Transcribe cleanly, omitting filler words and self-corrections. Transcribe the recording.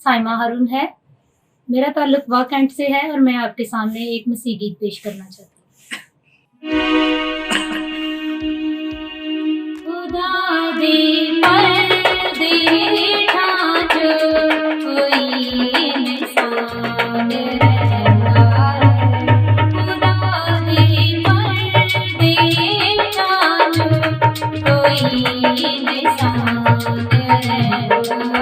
साइमा हारून है। मेरा ताल्लुक वाह कैंट से है और मैं आपके सामने एक मसीह गीत पेश करना चाहती हूँ। खुदा दे पर्दे ठाठ कोई निशान रहता है। खुदा दे पर्दे ठाठ कोई निशान रहता है।